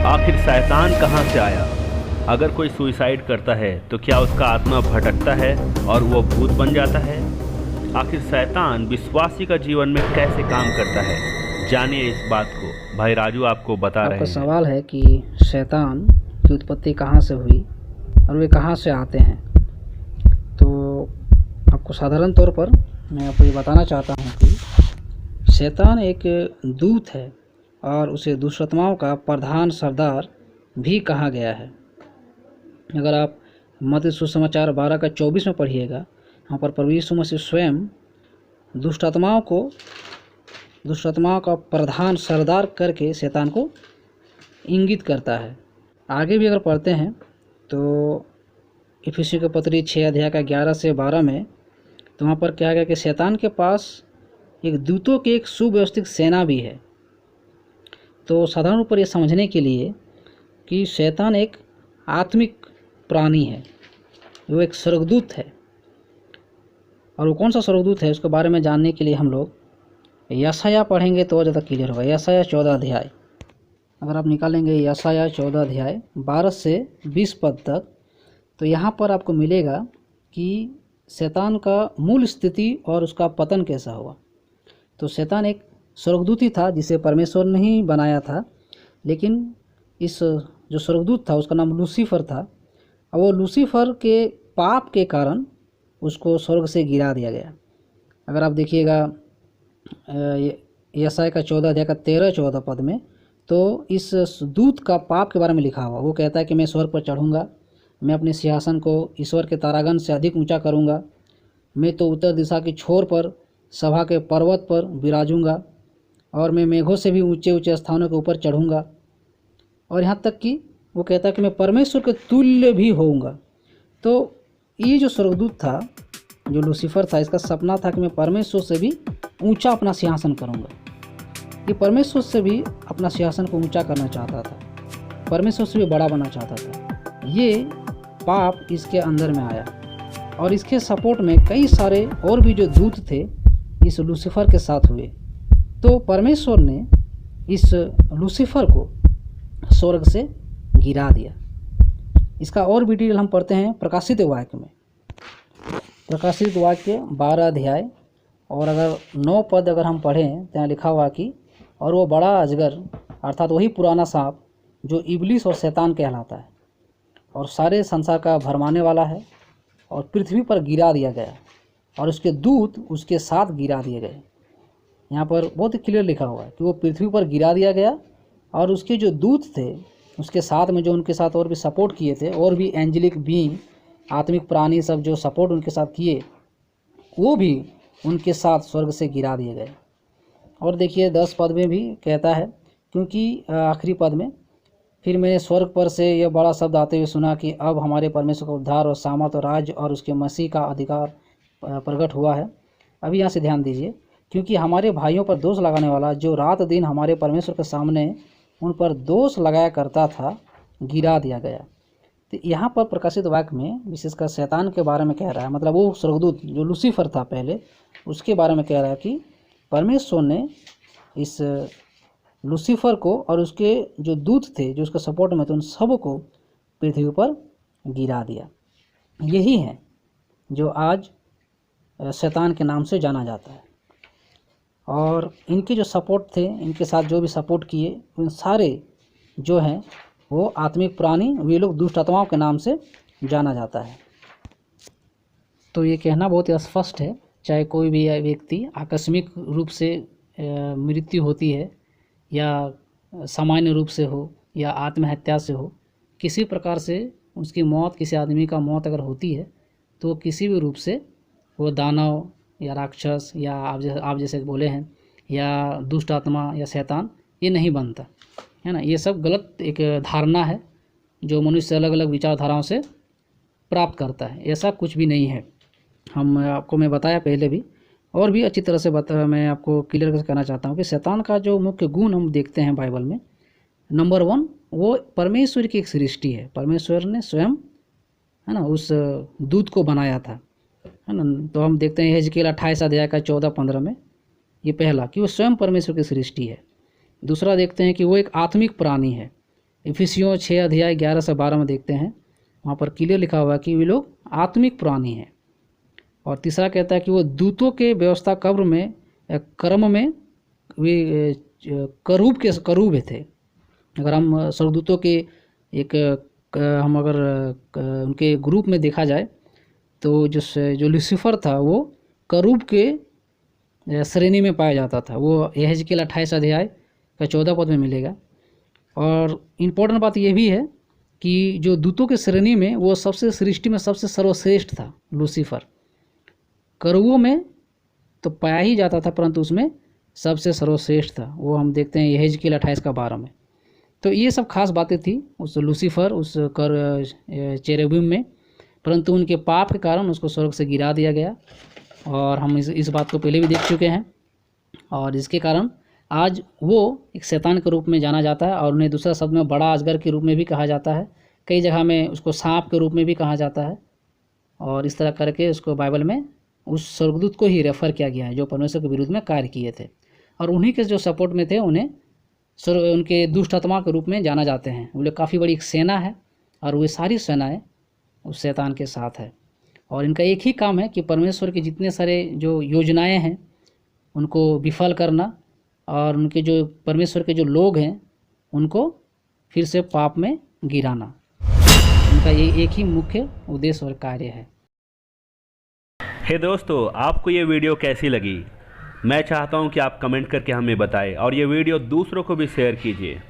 आखिर शैतान कहाँ से आया? अगर कोई सुसाइड करता है तो क्या उसका आत्मा भटकता है और वो भूत बन जाता है? आखिर शैतान विश्वासी का जीवन में कैसे काम करता है? जानिए इस बात को, भाई राजू आपको बता रहे आपका हैं। सवाल है कि शैतान की उत्पत्ति कहाँ से हुई और वे कहाँ से आते हैं। तो आपको साधारण तौर पर मैं आपको ये बताना चाहता हूँ कि शैतान एक दूत है और उसे दुष्टात्माओं का प्रधान सरदार भी कहा गया है। अगर आप मत्ती सुसमाचार 12:24 में पढ़िएगा, वहाँ पर प्रभु यीशु मसीह स्वयं दुष्टात्माओं का प्रधान सरदार करके शैतान को इंगित करता है। आगे भी अगर पढ़ते हैं तो इफिसियों की पत्री 6:11 से 12 में, तो वहाँ पर क्या गया कि शैतान के पास एक दूतों की एक सुव्यवस्थित सेना भी है। तो साधारण रूप पर यह समझने के लिए कि शैतान एक आत्मिक प्राणी है, वो एक स्वर्गदूत है। और वो कौन सा स्वर्गदूत है उसके बारे में जानने के लिए हम लोग यशाया पढ़ेंगे तो ज़्यादा क्लियर होगा। यशाया 14 अध्याय अगर आप निकालेंगे, यशाया 14 अध्याय 12 से 20 पद तक, तो यहाँ पर आपको मिलेगा कि शैतान का मूल स्थिति और उसका पतन कैसा हुआ। तो शैतान एक स्वर्गदूत ही था जिसे परमेश्वर ने ही बनाया था, लेकिन इस जो स्वर्गदूत था उसका नाम लूसीफर था, और वो लूसीफर के पाप के कारण उसको स्वर्ग से गिरा दिया गया। अगर आप देखिएगा यशाया का 14 अध्याय का 13-14 पद में, तो इस दूत का पाप के बारे में लिखा हुआ। वो कहता है कि मैं स्वर्ग पर चढ़ूँगा, मैं अपने सिंहासन को ईश्वर के तारागण से अधिक ऊंचा करूँगा, मैं तो उत्तर दिशा की छोर पर सभा के पर्वत पर विराजूँगा, और मैं मेघों से भी ऊंचे ऊंचे स्थानों के ऊपर चढ़ूँगा। और यहाँ तक कि वो कहता है कि मैं परमेश्वर के तुल्य भी होऊंगा। तो ये जो स्वर्गदूत था, जो लूसीफर था, इसका सपना था कि मैं परमेश्वर से भी ऊंचा अपना सिंहासन करूँगा। ये परमेश्वर से भी अपना सिंहासन को ऊंचा करना चाहता था, परमेश्वर से भी बड़ा बनना चाहता था। ये पाप इसके अंदर में आया, और इसके सपोर्ट में कई सारे और भी जो दूत थे इस लूसीफर के साथ हुए। तो परमेश्वर ने इस लूसीफर को स्वर्ग से गिरा दिया। इसका और भी डिटेल हम पढ़ते हैं प्रकाशित वाक्य में। प्रकाशित वाक्य 12 अध्याय और अगर 9 पद अगर हम पढ़ें तो यहाँ लिखा हुआ कि और वो बड़ा अजगर अर्थात वही पुराना सांप जो इबलिस और शैतान कहलाता है और सारे संसार का भरमाने वाला है, और पृथ्वी पर गिरा दिया गया, और उसके दूत उसके साथ गिरा दिए गए। यहाँ पर बहुत ही क्लियर लिखा हुआ है कि वो पृथ्वी पर गिरा दिया गया, और उसके जो दूत थे उसके साथ में जो उनके साथ और भी सपोर्ट किए थे, और भी एंजेलिक बीइंग आत्मिक प्राणी सब जो सपोर्ट उनके साथ किए, वो भी उनके साथ स्वर्ग से गिरा दिए गए। और देखिए 10 पद में भी कहता है, क्योंकि आखिरी पद में, फिर मैंने स्वर्ग पर से यह बड़ा शब्द आते हुए सुना कि अब हमारे परमेश्वर का उद्धार और सामर्थ और राज्य और उसके मसीह का अधिकार प्रकट हुआ है। अभी यहाँ से ध्यान दीजिए, क्योंकि हमारे भाइयों पर दोष लगाने वाला जो रात दिन हमारे परमेश्वर के सामने उन पर दोष लगाया करता था, गिरा दिया गया। तो यहाँ पर प्रकाशित वाक्य में विशेषकर शैतान के बारे में कह रहा है, मतलब वो स्वर्गदूत जो लूसीफर था पहले, उसके बारे में कह रहा है कि परमेश्वर ने इस लूसीफर को और उसके जो दूत थे जो उसके सपोर्ट में थे, उन सब को पृथ्वी पर गिरा दिया। यही है जो आज शैतान के नाम से जाना जाता है। और इनके जो सपोर्ट थे, इनके साथ जो भी सपोर्ट किए, उन सारे जो हैं वो आत्मिक प्राणी, वे लोग दुष्ट आत्माओं के नाम से जाना जाता है। तो ये कहना बहुत ही स्पष्ट है, चाहे कोई भी व्यक्ति आकस्मिक रूप से मृत्यु होती है, या सामान्य रूप से हो, या आत्महत्या से हो, किसी प्रकार से उसकी मौत, किसी आदमी का मौत अगर होती है, तो किसी भी रूप से वो दानव या राक्षस या आप जैसे बोले हैं, या दुष्ट आत्मा या शैतान, ये नहीं बनता है ना। ये सब गलत एक धारणा है जो मनुष्य अलग अलग विचारधाराओं से प्राप्त करता है। ऐसा कुछ भी नहीं है। मैं बताया पहले भी, और भी अच्छी तरह से मैं आपको क्लियर करना चाहता हूँ कि शैतान का जो मुख्य गुण हम देखते हैं बाइबल में, नंबर 1, वो परमेश्वर की एक सृष्टि है। परमेश्वर ने स्वयं, है ना, उस दूत को बनाया था, है ना। तो हम देखते हैं हेजकेल 28 अध्याय का 14-15 में, ये पहला कि वो स्वयं परमेश्वर की सृष्टि है। दूसरा देखते हैं कि वो एक आत्मिक प्राणी है, इफिसियों 6 अध्याय 11 से 12 में देखते हैं, वहाँ पर क्लियर लिखा हुआ है कि वे लोग आत्मिक प्राणी हैं। और तीसरा कहता है कि वो दूतों के व्यवस्था कब्र में कर्म में वे करूब थे। अगर हम स्वर्गदूतों के हम अगर उनके ग्रुप में देखा जाए तो जो लूसीफर था वो करूब के श्रेणी में पाया जाता था। वो यहेजकेल 28 अध्याय का 14 पद में मिलेगा। और इम्पोर्टेंट बात यह भी है कि जो दूतों के श्रेणी में वो सृष्टि में सबसे सर्वश्रेष्ठ था लूसीफर। करूबों में तो पाया ही जाता था, परंतु उसमें सबसे सर्वश्रेष्ठ था। वो हम देखते हैं यहेजकेल 28 का 12 में। तो ये सब खास बातें थी उस लूसीफर उस चेरेबिम में, परंतु उनके पाप के कारण उसको स्वर्ग से गिरा दिया गया। और हम इस बात को पहले भी देख चुके हैं। और इसके कारण आज वो एक शैतान के रूप में जाना जाता है, और उन्हें दूसरा शब्द में बड़ा अजगर के रूप में भी कहा जाता है। कई जगह में उसको सांप के रूप में भी कहा जाता है। और इस तरह करके उसको बाइबल में उस स्वर्गदूत को ही रेफर किया गया है जो परमेश्वर के विरुद्ध में कार्य किए थे। और उन्हीं के जो सपोर्ट में थे उन्हें उनके दुष्ट आत्मा के रूप में जाना जाते हैं। वो लोग काफ़ी बड़ी एक सेना है, और वे सारी सेनाएं उस शैतान के साथ है। और इनका एक ही काम है कि परमेश्वर के जितने सारे जो योजनाएं हैं उनको विफल करना, और उनके जो परमेश्वर के जो लोग हैं उनको फिर से पाप में गिराना। उनका ये एक ही मुख्य उद्देश्य और कार्य है। हे दोस्तों, आपको ये वीडियो कैसी लगी? मैं चाहता हूँ कि आप कमेंट करके हमें बताएं, और ये वीडियो दूसरों को भी शेयर कीजिए।